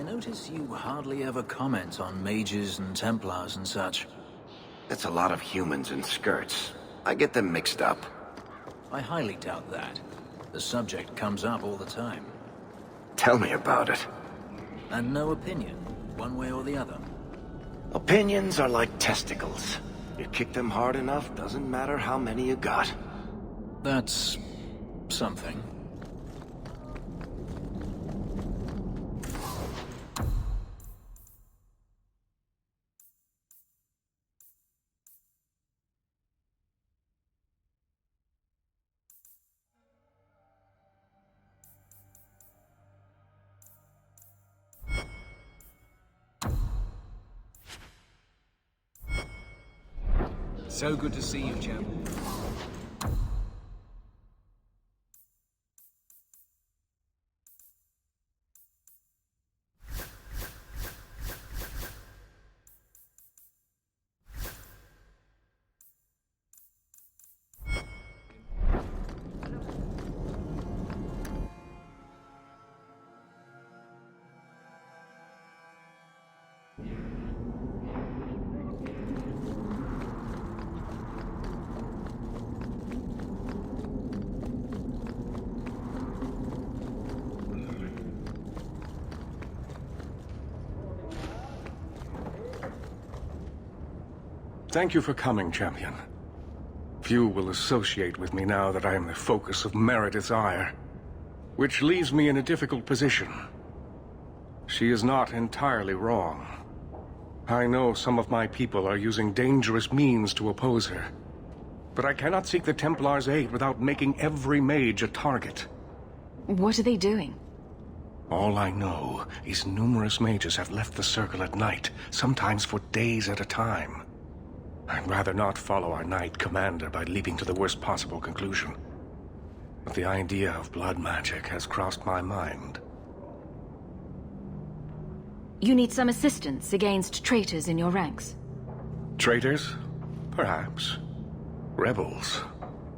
notice you hardly ever comment on mages and Templars and such. It's a lot of humans in skirts. I get them mixed up. I highly doubt that. The subject comes up all the time. Tell me about it. And no opinion, one way or the other. Opinions are like testicles. You kick them hard enough, doesn't matter how many you got. That's... something. So good to see you, champ. Thank you for coming, champion. Few will associate with me now that I am the focus of Meredith's ire, which leaves me in a difficult position. She is not entirely wrong. I know some of my people are using dangerous means to oppose her, but I cannot seek the Templar's aid without making every mage a target. What are they doing? All I know is numerous mages have left the Circle at night, sometimes for days at a time. I'd rather not follow our Knight Commander by leaping to the worst possible conclusion. But the idea of blood magic has crossed my mind. You need some assistance against traitors in your ranks. Traitors? Perhaps. Rebels?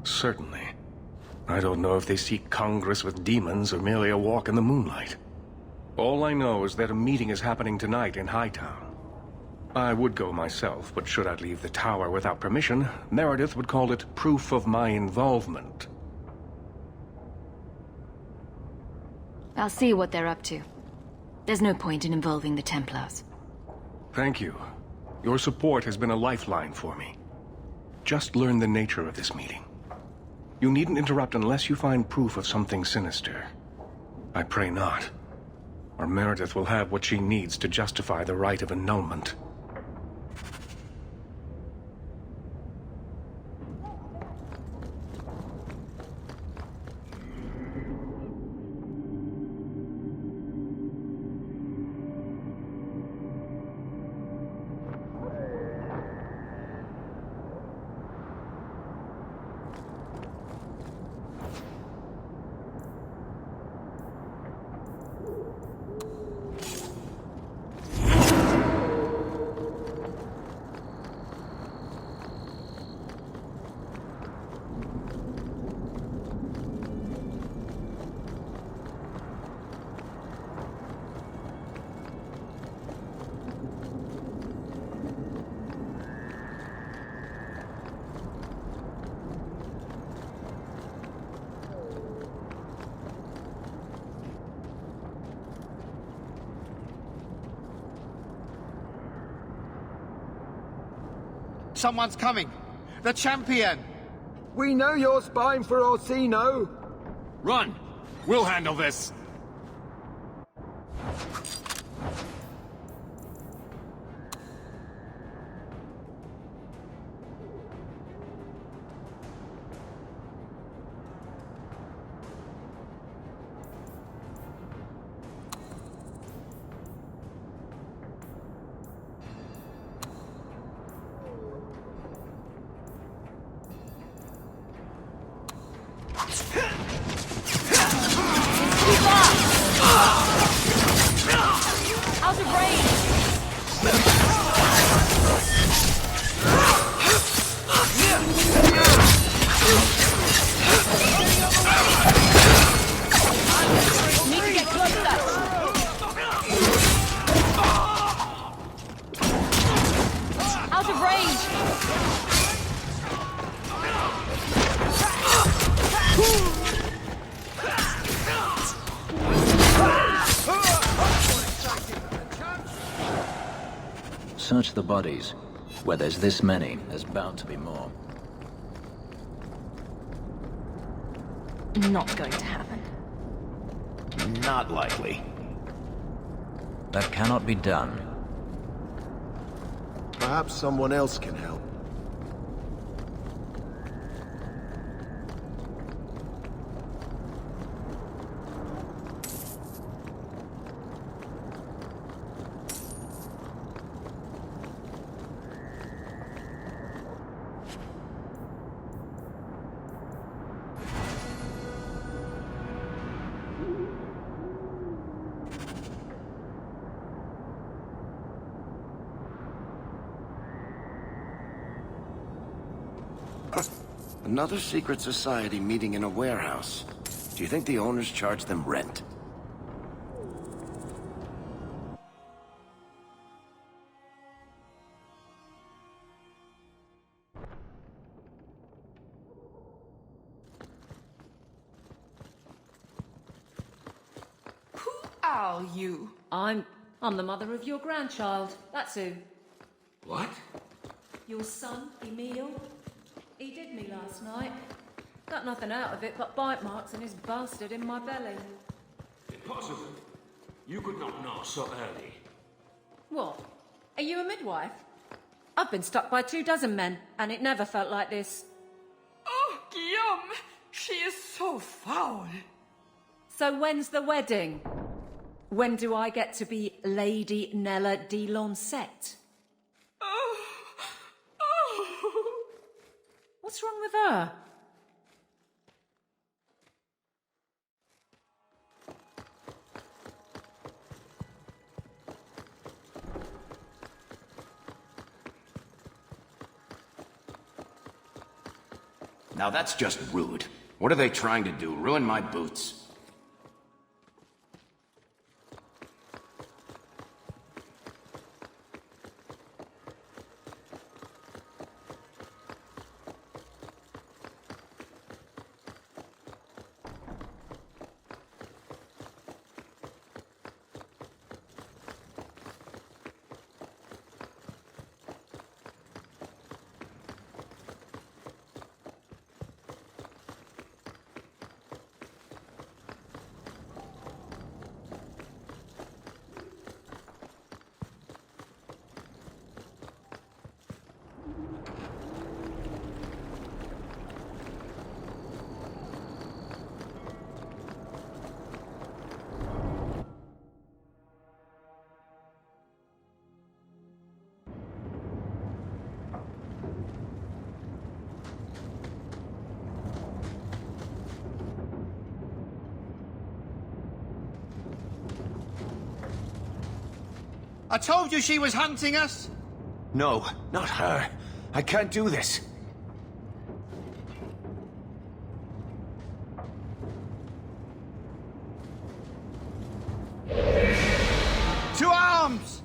Certainly. I don't know if they seek congress with demons or merely a walk in the moonlight. All I know is that a meeting is happening tonight in Hightown. I would go myself, but should I leave the tower without permission, Meredith would call it proof of my involvement. I'll see what they're up to. There's no point in involving the Templars. Thank you. Your support has been a lifeline for me. Just learn the nature of this meeting. You needn't interrupt unless you find proof of something sinister. I pray not, or Meredith will have what she needs to justify the right of annulment. Someone's coming! The champion! We know you're spying for Orsino! Run! We'll handle this! Out of range! Need to get closer! search the bodies. Where there's this many, there's bound to be more. Not going to happen. Not likely. That cannot be done. Perhaps someone else can help. Another secret society meeting in a warehouse. Do you think the owners charge them rent? Are you? I'm the mother of your grandchild. That's who. What? Your son, Emil. He did me last night. Got nothing out of it but bite marks and his bastard in my belly. Impossible. You could not know so early. What? Are you a midwife? I've been stuck by 24 men, and it never felt like this. Oh, Guillaume! She is so foul. So when's the wedding? When do I get to be Lady Nella de Lancette? Oh. What's wrong with her? Now that's just rude. What are they trying to do? Ruin my boots? I told you she was hunting us! No, not her. I can't do this. To arms!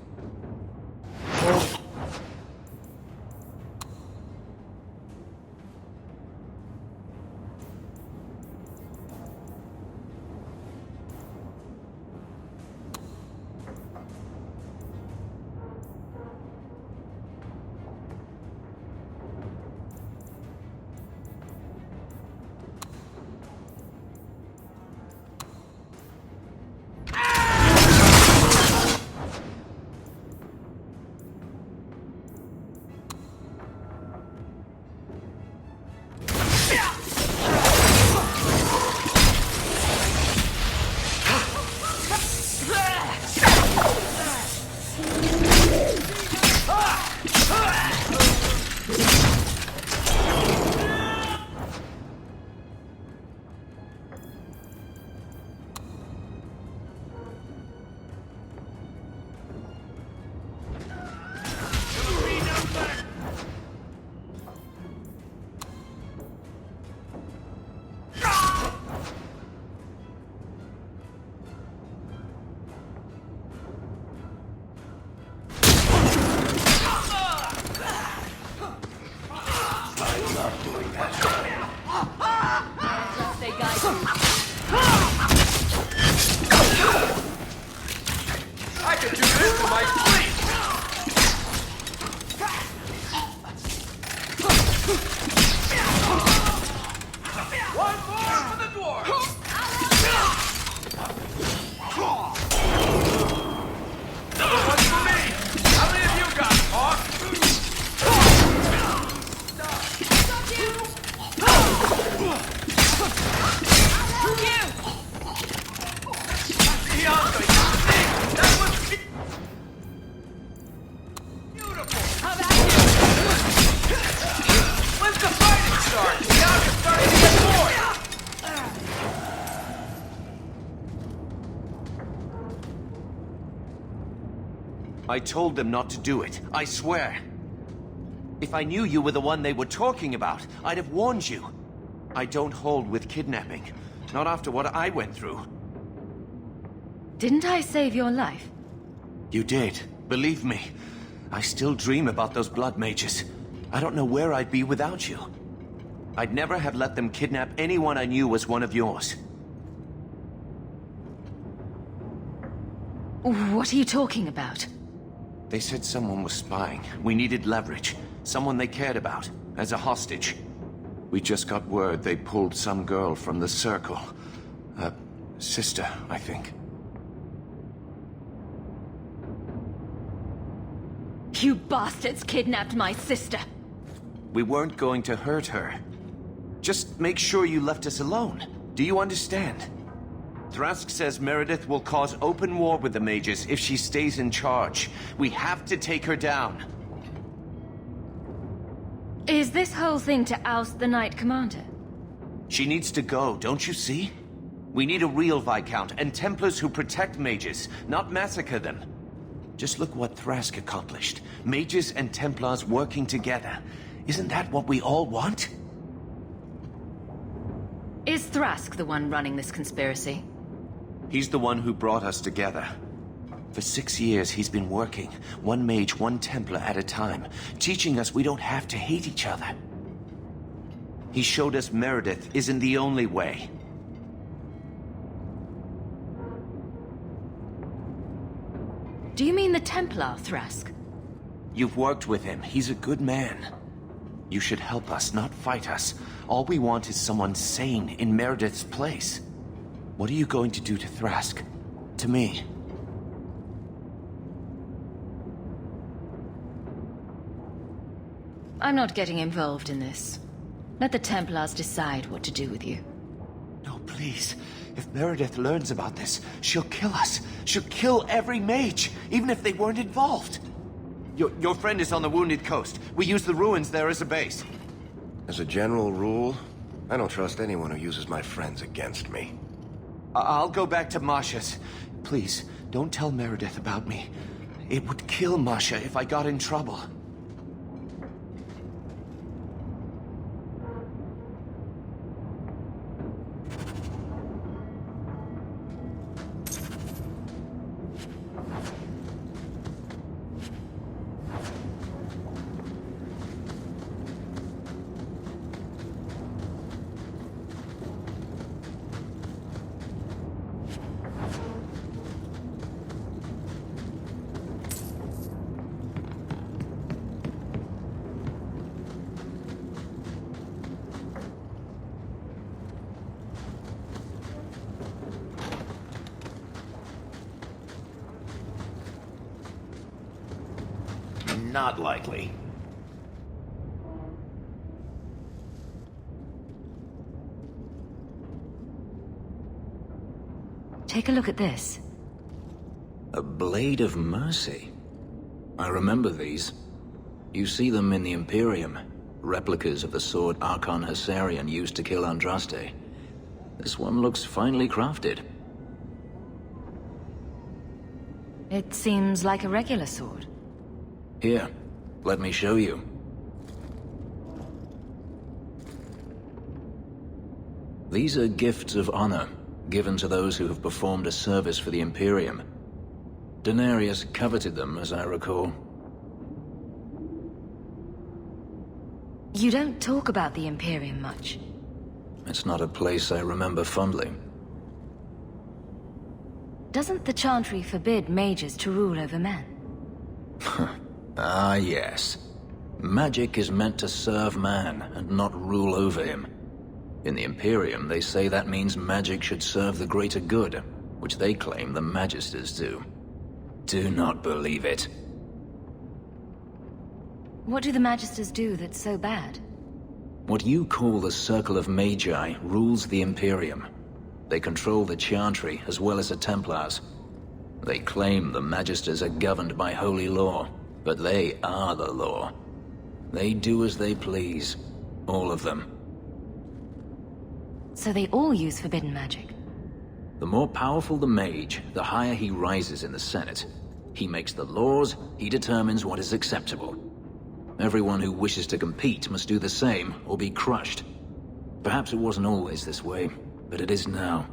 I told them not to do it, I swear. If I knew you were the one they were talking about, I'd have warned you. I don't hold with kidnapping. Not after what I went through. Didn't I save your life? You did. Believe me. I still dream about those blood mages. I don't know where I'd be without you. I'd never have let them kidnap anyone I knew was one of yours. What are you talking about? They said someone was spying. We needed leverage. Someone they cared about. As a hostage. We just got word they pulled some girl from the Circle. A sister, I think. You bastards kidnapped my sister! We weren't going to hurt her. Just make sure you left us alone. Do you understand? Thrask says Meredith will cause open war with the mages if she stays in charge. We have to take her down. Is this whole thing to oust the Knight Commander? She needs to go, don't you see? We need a real Viscount and Templars who protect mages, not massacre them. Just look what Thrask accomplished. Mages and Templars working together. Isn't that what we all want? Is Thrask the one running this conspiracy? He's the one who brought us together. For 6 years, he's been working, one mage, one Templar at a time, teaching us we don't have to hate each other. He showed us Meredith isn't the only way. Do you mean the Templar, Thrask? You've worked with him. He's a good man. You should help us, not fight us. All we want is someone sane in Meredith's place. What are you going to do to Thrask? To me? I'm not getting involved in this. Let the Templars decide what to do with you. No, please. If Meredith learns about this, she'll kill us. She'll kill every mage, even if they weren't involved. Your friend is on the Wounded Coast. We use the ruins there as a base. As a general rule, I don't trust anyone who uses my friends against me. I'll go back to Masha's. Please, don't tell Meredith about me. It would kill Masha if I got in trouble. Not likely. Take a look at this. A Blade of Mercy. I remember these. You see them in the Imperium. Replicas of the sword Archon Hessarian used to kill Andraste. This one looks finely crafted. It seems like a regular sword. Here, let me show you. These are gifts of honor, given to those who have performed a service for the Imperium. Denarius coveted them, as I recall. You don't talk about the Imperium much. It's not a place I remember fondly. Doesn't the Chantry forbid mages to rule over men? Ah, yes. Magic is meant to serve man, and not rule over him. In the Imperium, they say that means magic should serve the greater good, which they claim the Magisters do. Do not believe it. What do the Magisters do that's so bad? What you call the Circle of Magi rules the Imperium. They control the Chantry as well as the Templars. They claim the Magisters are governed by holy law, but they are the law. They do as they please. All of them. So they all use forbidden magic? The more powerful the mage, the higher he rises in the Senate. He makes the laws, he determines what is acceptable. Everyone who wishes to compete must do the same, or be crushed. Perhaps it wasn't always this way, but it is now.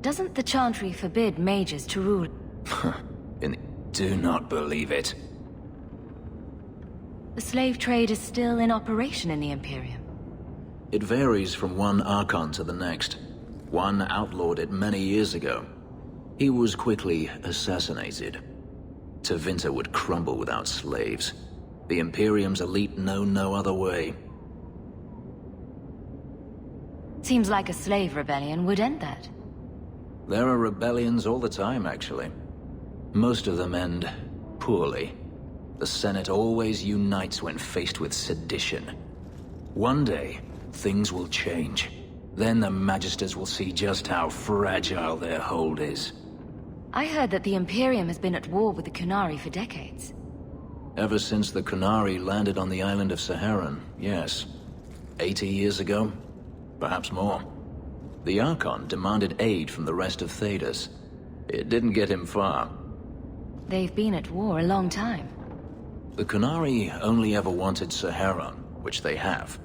Doesn't the Chantry forbid mages to rule? Do not believe it. The slave trade is still in operation in the Imperium. It varies from one Archon to the next. One outlawed it many years ago. He was quickly assassinated. Tevinter would crumble without slaves. The Imperium's elite know no other way. Seems like a slave rebellion would end that. There are rebellions all the time, actually. Most of them end poorly. The Senate always unites when faced with sedition. One day, things will change. Then the Magisters will see just how fragile their hold is. I heard that the Imperium has been at war with the Qunari for decades. Ever since the Qunari landed on the island of Saharan, yes. 80 years ago? Perhaps more. The Archon demanded aid from the rest of Thedas. It didn't get him far. They've been at war a long time. The Qunari only ever wanted Saharan, which they have.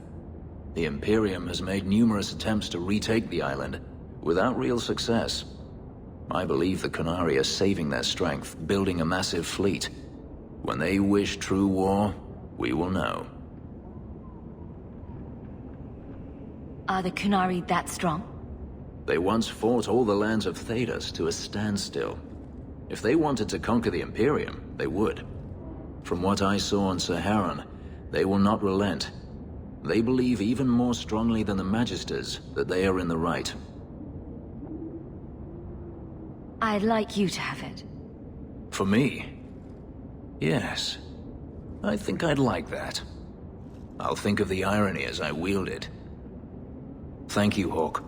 The Imperium has made numerous attempts to retake the island, without real success. I believe the Qunari are saving their strength, building a massive fleet. When they wish true war, we will know. Are the Qunari that strong? They once fought all the lands of Thedas to a standstill. If they wanted to conquer the Imperium, they would. From what I saw on Saharan, they will not relent. They believe even more strongly than the Magisters that they are in the right. I'd like you to have it. For me? Yes. I think I'd like that. I'll think of the irony as I wield it. Thank you, Hawk.